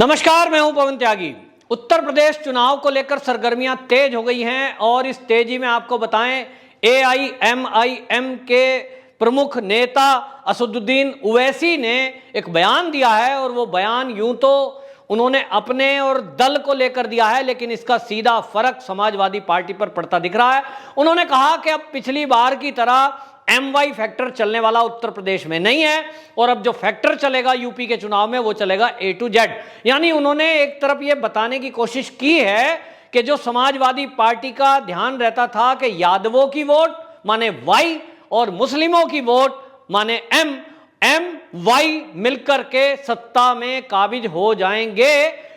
नमस्कार, मैं हूं पवन त्यागी। उत्तर प्रदेश चुनाव को लेकर सरगर्मियां तेज हो गई हैं और इस तेजी में आपको बताएं AIMIM के प्रमुख नेता असदुद्दीन ओवैसी ने एक बयान दिया है और वो बयान यूं तो उन्होंने अपने और दल को लेकर दिया है, लेकिन इसका सीधा फर्क समाजवादी पार्टी पर पड़ता दिख रहा है। उन्होंने कहा कि अब पिछली बार की तरह MY फैक्टर चलने वाला उत्तर प्रदेश में नहीं है और अब जो फैक्टर चलेगा यूपी के चुनाव में वो चलेगा A to Z। यानी उन्होंने एक तरफ ये बताने की कोशिश की है कि जो समाजवादी पार्टी का ध्यान रहता था कि यादवों की वोट माने Y और मुस्लिमों की वोट माने MY मिलकर के सत्ता में काबिज हो जाएंगे,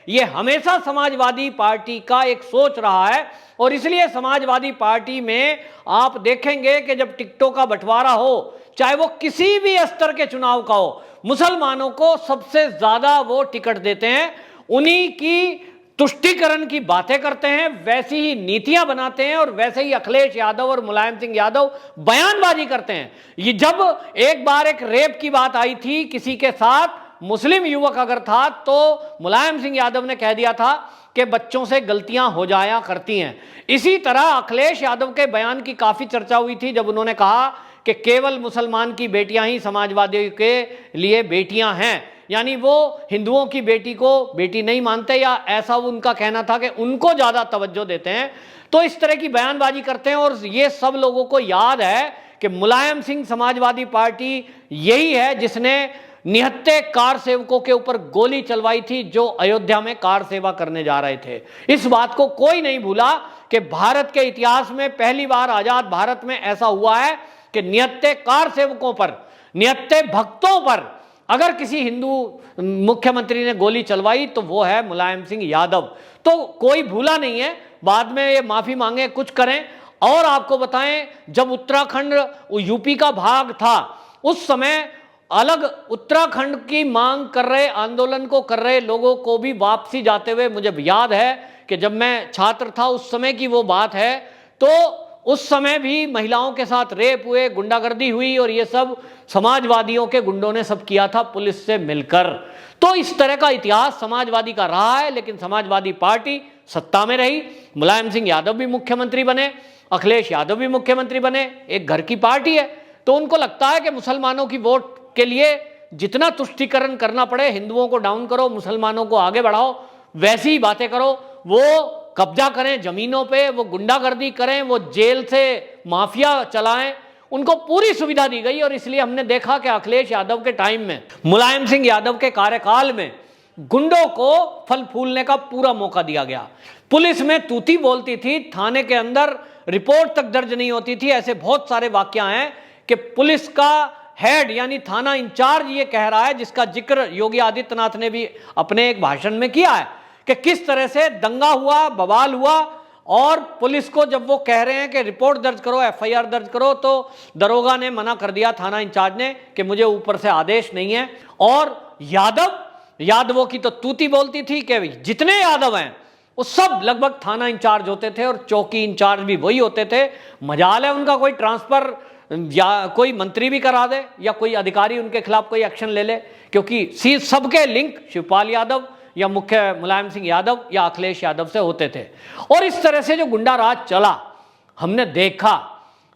ये हमेशा समाजवादी पार्टी का एक सोच रहा है। और इसलिए समाजवादी पार्टी में आप देखेंगे कि जब टिकटों का बंटवारा हो, चाहे वो किसी भी स्तर के चुनाव का हो, मुसलमानों को सबसे ज्यादा वो टिकट देते हैं, उन्हीं की तुष्टीकरण की बातें करते हैं, वैसी ही नीतियां बनाते हैं और वैसे ही अखिलेश यादव और मुलायम सिंह यादव बयानबाजी करते हैं। ये जब एक बार एक रेप की बात आई थी किसी के साथ, मुस्लिम युवक अगर था, तो मुलायम सिंह यादव ने कह दिया था कि बच्चों से गलतियां हो जाया करती हैं। इसी तरह अखिलेश यादव के बयान की काफी चर्चा हुई थी जब उन्होंने कहा कि केवल मुसलमान की बेटियां ही समाजवादियों के लिए बेटियां हैं, यानी वो हिंदुओं की बेटी को बेटी नहीं मानते, या ऐसा उनका कहना था कि उनको ज्यादा तवज्जो देते हैं। तो इस तरह की बयानबाजी करते हैं और ये सब लोगों को याद है कि मुलायम सिंह समाजवादी पार्टी यही है जिसने निहत्थे कार सेवकों के ऊपर गोली चलवाई थी जो अयोध्या में कार सेवा करने जा रहे थे। इस बात को कोई नहीं भूला कि भारत के इतिहास में पहली बार आजाद भारत में ऐसा हुआ है कि निहत्थे कार सेवकों पर, निहत्थे भक्तों पर अगर किसी हिंदू मुख्यमंत्री ने गोली चलवाई तो वो है मुलायम सिंह यादव। तो कोई भूला नहीं है, बाद में ये माफी मांगे, कुछ करें। और आपको बताएं, जब उत्तराखंड यूपी का भाग था उस समय अलग उत्तराखंड की मांग कर रहे, आंदोलन को कर रहे लोगों को भी वापसी जाते हुए मुझे याद है कि जब मैं छात्र था उस समय की वो बात है, तो उस समय भी महिलाओं के साथ रेप हुए, गुंडागर्दी हुई और ये सब समाजवादियों के गुंडों ने सब किया था पुलिस से मिलकर। तो इस तरह का इतिहास समाजवादी का रहा है, लेकिन समाजवादी पार्टी सत्ता में रही, मुलायम सिंह यादव भी मुख्यमंत्री बने, अखिलेश यादव भी मुख्यमंत्री बने, एक घर की पार्टी है। तो उनको लगता है कि मुसलमानों की वोट के लिए जितना तुष्टीकरण करना पड़े, हिंदुओं को डाउन करो, मुसलमानों को आगे बढ़ाओ, वैसी ही बातें करो, वो कब्जा करें जमीनों पे, वो गुंडागर्दी करें, वो जेल से माफिया चलाएं, उनको पूरी सुविधा दी गई। और इसलिए हमने देखा कि अखिलेश यादव के टाइम में, मुलायम सिंह यादव के कार्यकाल में गुंडों को फल फूलने का पूरा मौका दिया गया। पुलिस में तूती बोलती थी, थाने के अंदर रिपोर्ट तक दर्ज नहीं होती थी। ऐसे बहुत सारे वाकया हैं कि पुलिस का हेड यानी थाना इंचार्ज ये कह रहा है, जिसका जिक्र योगी आदित्यनाथ ने भी अपने एक भाषण में किया है, कि किस तरह से दंगा हुआ, बवाल हुआ और पुलिस को जब वो कह रहे हैं कि रिपोर्ट दर्ज करो, FIR दर्ज करो, तो दरोगा ने मना कर दिया, थाना इंचार्ज ने, कि मुझे ऊपर से आदेश नहीं है। और यादवों की तो तूती बोलती थी कि जितने यादव हैं वो सब लगभग थाना इंचार्ज होते थे और चौकी इंचार्ज भी वही होते थे। मजाल है उनका कोई ट्रांसफर या कोई मंत्री भी करा दे या कोई अधिकारी उनके खिलाफ कोई एक्शन ले ले, क्योंकि सबके लिंक शिवपाल यादव या मुख्य मुलायम सिंह यादव या अखिलेश यादव से होते थे। और इस तरह से जो गुंडा राज चला हमने देखा,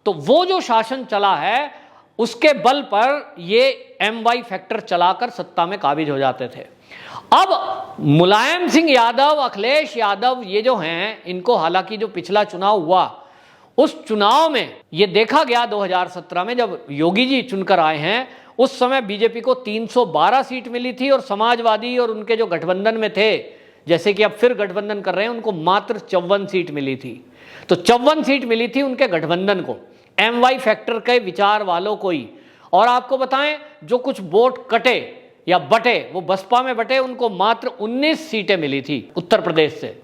तो वो जो शासन चला है उसके बल पर ये MY फैक्टर चलाकर सत्ता में काबिज हो जाते थे। अब मुलायम सिंह यादव, अखिलेश यादव ये जो हैं, इनको हालांकि जो पिछला चुनाव हुआ उस चुनाव में ये देखा गया 2017 में जब योगी जी चुनकर आए हैं, उस समय बीजेपी को 312 सीट मिली थी और समाजवादी और उनके जो गठबंधन में थे, जैसे कि अब फिर गठबंधन कर रहे हैं, उनको मात्र 54 सीट मिली थी। तो 54 सीट मिली थी उनके गठबंधन को, MY फैक्टर के विचार वालों को ही। और आपको बताएं, जो कुछ वोट कटे या बटे वो बसपा में बटे, उनको मात्र 19 सीटें मिली थी उत्तर प्रदेश से।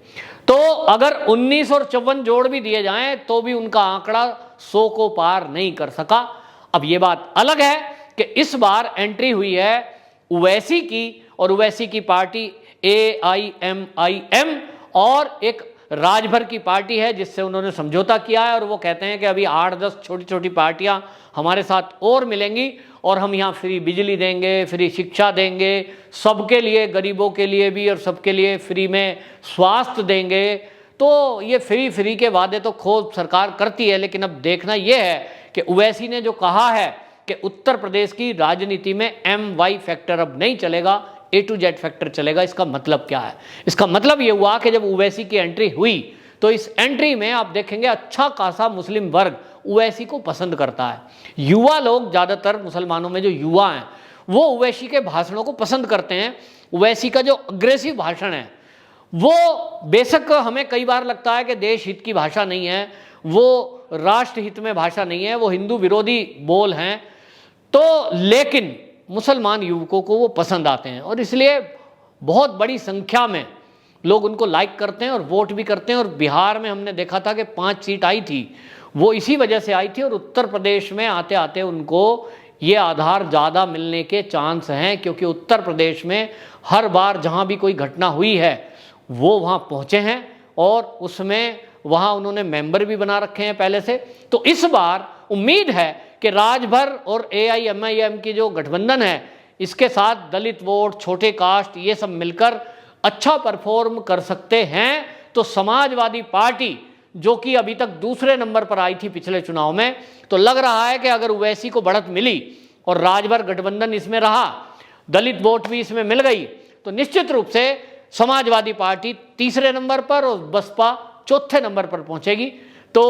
तो अगर 19 और 54 जोड़ भी दिए जाएं तो भी उनका आंकड़ा 100 को पार नहीं कर सका। अब ये बात अलग है कि इस बार एंट्री हुई है ओवैसी की, और ओवैसी की पार्टी AIMIM और एक राजभर की पार्टी है जिससे उन्होंने समझौता किया है। और वो कहते हैं कि अभी 8-10 छोटी छोटी पार्टियां हमारे साथ और मिलेंगी और हम यहाँ फ्री बिजली देंगे, फ्री शिक्षा देंगे, सबके लिए, गरीबों के लिए भी और सबके लिए फ्री में स्वास्थ्य देंगे। तो ये फ्री के वादे तो खूब सरकार करती है, लेकिन अब देखना यह है कि ओवैसी ने जो कहा है कि उत्तर प्रदेश की राजनीति में MY फैक्टर अब नहीं चलेगा, A to Z फैक्टर चलेगा। इसका मतलब क्या है? इसका मतलब ये हुआ कि जब ओवैसी की एंट्री हुई तो इस एंट्री में आप देखेंगे अच्छा खासा मुस्लिम वर्ग ओवैसी को पसंद करता है। युवा लोग, ज़्यादातर मुसलमानों में जो युवा हैं वो ओवैसी के भाषणों को पसंद करते हैं। ओवैसी का जो अग्रेसिव भाषण है वो बेशक हमें कई बार लगता है कि देश हित की भाषा नहीं है, वो राष्ट्र हित में भाषा नहीं है, वो हिंदू विरोधी बोल हैं, तो लेकिन मुसलमान युवकों को वो पसंद आते हैं और इसलिए बहुत बड़ी संख्या में लोग उनको लाइक करते हैं और वोट भी करते हैं। और बिहार में हमने देखा था कि 5 सीट आई थी, वो इसी वजह से आई थी। और उत्तर प्रदेश में आते आते उनको ये आधार ज़्यादा मिलने के चांस हैं, क्योंकि उत्तर प्रदेश में हर बार जहाँ भी कोई घटना हुई है वो वहाँ पहुँचे हैं और उसमें वहाँ उन्होंने मेंबर भी बना रखे हैं पहले से। तो इस बार उम्मीद है कि राजभर और AIMIM की जो गठबंधन है इसके साथ दलित वोट, छोटे कास्ट, ये सब मिलकर अच्छा परफॉर्म कर सकते हैं। तो समाजवादी पार्टी जो कि अभी तक दूसरे नंबर पर आई थी पिछले चुनाव में, तो लग रहा है कि अगर ओवैसी को बढ़त मिली और राजभर गठबंधन इसमें रहा, दलित वोट भी इसमें मिल गई, तो निश्चित रूप से समाजवादी पार्टी तीसरे नंबर पर और बसपा चौथे नंबर पर पहुंचेगी। तो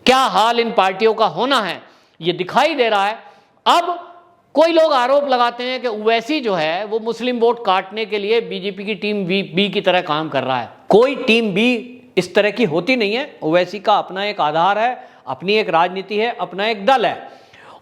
क्या हाल इन पार्टियों का होना है ये दिखाई दे रहा है। अब कोई लोग आरोप लगाते हैं कि ओवैसी जो है वो मुस्लिम वोट काटने के लिए बीजेपी की टीम बी की तरह काम कर रहा है। कोई टीम बी इस तरह की होती नहीं है। ओवैसी का अपना एक आधार है, अपनी एक राजनीति है, अपना एक दल है।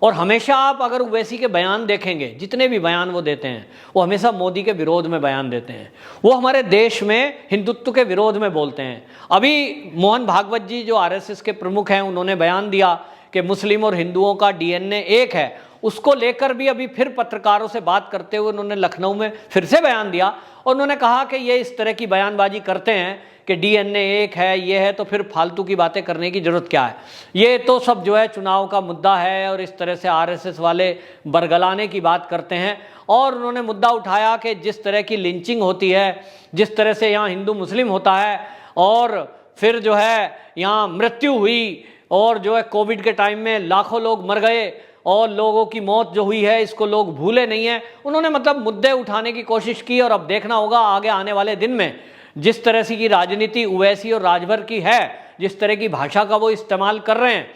और हमेशा आप अगर ओवैसी के बयान देखेंगे, जितने भी बयान वो देते हैं वो हमेशा मोदी के विरोध में बयान देते हैं। वो हमारे देश में हिंदुत्व के विरोध में बोलते हैं। अभी मोहन भागवत जी जो RSS के प्रमुख हैं, उन्होंने बयान दिया कि मुस्लिम और हिंदुओं का DNA एक है। उसको लेकर भी अभी फिर पत्रकारों से बात करते हुए उन्होंने लखनऊ में फिर से बयान दिया और उन्होंने कहा कि ये इस तरह की बयानबाजी करते हैं कि DNA एक है, ये है, तो फिर फालतू की बातें करने की जरूरत क्या है। ये तो सब जो है चुनाव का मुद्दा है और इस तरह से RSS वाले बरगलाने की बात करते हैं। और उन्होंने मुद्दा उठाया कि जिस तरह की लिंचिंग होती है, जिस तरह से यहाँ हिंदू मुस्लिम होता है और फिर जो है यहाँ मृत्यु हुई और जो है कोविड के टाइम में लाखों लोग मर गए और लोगों की मौत जो हुई है इसको लोग भूले नहीं हैं। उन्होंने मतलब मुद्दे उठाने की कोशिश की। और अब देखना होगा आगे आने वाले दिन में जिस तरह से की राजनीति ओवैसी और राजभर की है, जिस तरह की भाषा का वो इस्तेमाल कर रहे हैं,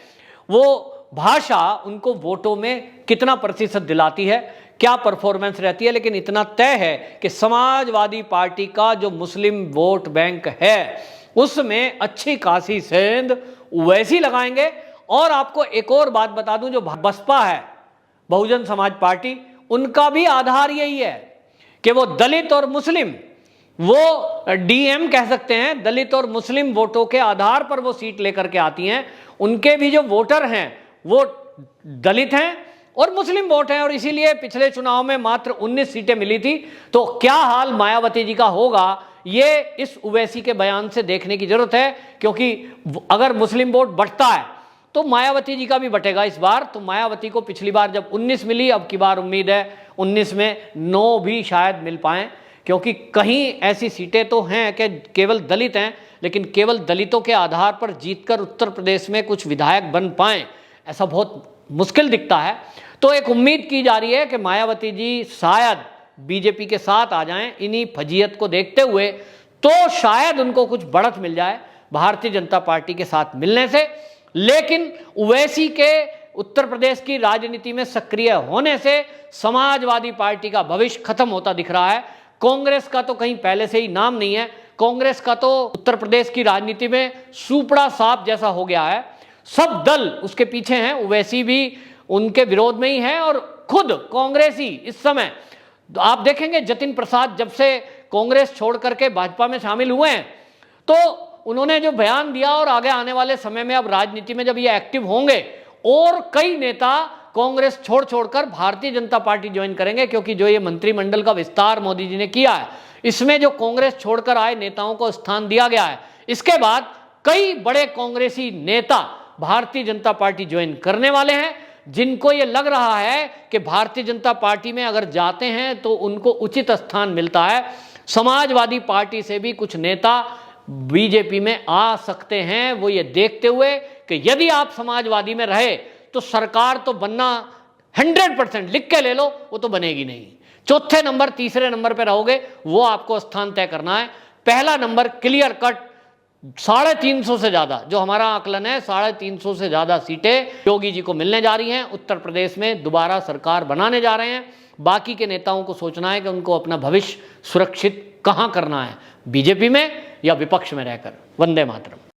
वो भाषा उनको वोटों में कितना प्रतिशत दिलाती है, क्या परफॉर्मेंस रहती है। लेकिन इतना तय है कि समाजवादी पार्टी का जो मुस्लिम वोट बैंक है उसमें अच्छी खासी सेंध ओवैसी लगाएंगे। और आपको एक और बात बता दूं, जो बसपा है, बहुजन समाज पार्टी, उनका भी आधार यही है कि वो दलित और मुस्लिम, वो DM कह सकते हैं, दलित और मुस्लिम वोटों के आधार पर वो सीट लेकर के आती हैं। उनके भी जो वोटर हैं वो दलित हैं और मुस्लिम वोट हैं और इसीलिए पिछले चुनाव में मात्र 19 सीटें मिली थी। तो क्या हाल मायावती जी का होगा ये इस ओवैसी के बयान से देखने की जरूरत है, क्योंकि अगर मुस्लिम वोट बढ़ता है तो मायावती जी का भी बटेगा इस बार। तो मायावती को पिछली बार जब 19 मिली, अब की बार उम्मीद है 19 में 9 भी शायद मिल पाएं, क्योंकि कहीं ऐसी सीटें तो हैं कि केवल दलित हैं, लेकिन केवल दलितों के आधार पर जीतकर उत्तर प्रदेश में कुछ विधायक बन पाएं ऐसा बहुत मुश्किल दिखता है। तो एक उम्मीद की जा रही है कि मायावती जी शायद बीजेपी के साथ आ जाएं इन्हीं फजीयत को देखते हुए, तो शायद उनको कुछ बढ़त मिल जाए भारतीय जनता पार्टी के साथ मिलने से। लेकिन ओवैसी के उत्तर प्रदेश की राजनीति में सक्रिय होने से समाजवादी पार्टी का भविष्य खत्म होता दिख रहा है। कांग्रेस का तो कहीं पहले से ही नाम नहीं है। कांग्रेस का तो उत्तर प्रदेश की राजनीति में सुपड़ा सांप जैसा हो गया है। सब दल उसके पीछे हैं, ओवैसी भी उनके विरोध में ही है और खुद कांग्रेस ही इस समय आप देखेंगे जतिन प्रसाद जब से कांग्रेस छोड़ करके भाजपा में शामिल हुए हैं तो उन्होंने जो बयान दिया और आगे आने वाले समय में अब राजनीति में जब ये एक्टिव होंगे और कई नेता कांग्रेस छोड़कर भारतीय जनता पार्टी ज्वाइन करेंगे, क्योंकि जो ये मंत्रिमंडल का विस्तार मोदी जी ने किया है इसमें जो कांग्रेस छोड़कर आए नेताओं को स्थान दिया गया है। इसके बाद कई बड़े कांग्रेसी नेता भारतीय जनता पार्टी ज्वाइन करने वाले हैं। जिनको ये लग रहा है कि भारतीय जनता पार्टी में अगर जाते हैं तो उनको उचित स्थान मिलता है, समाजवादी पार्टी से भी कुछ नेता बीजेपी में आ सकते हैं, वो ये देखते हुए कि यदि आप समाजवादी में रहे तो सरकार तो बनना 100% लिख के ले लो, वो तो बनेगी नहीं। चौथे नंबर तीसरे नंबर पे रहोगे, वो आपको स्थान तय करना है। पहला नंबर क्लियर कट 350 से ज्यादा, जो हमारा आकलन है 350 से ज्यादा सीटें योगी जी को मिलने जा रही हैं। उत्तर प्रदेश में दोबारा सरकार बनाने जा रहे हैं। बाकी के नेताओं को सोचना है कि उनको अपना भविष्य सुरक्षित कहां करना है, बीजेपी में या विपक्ष में रहकर। वंदे मातरम।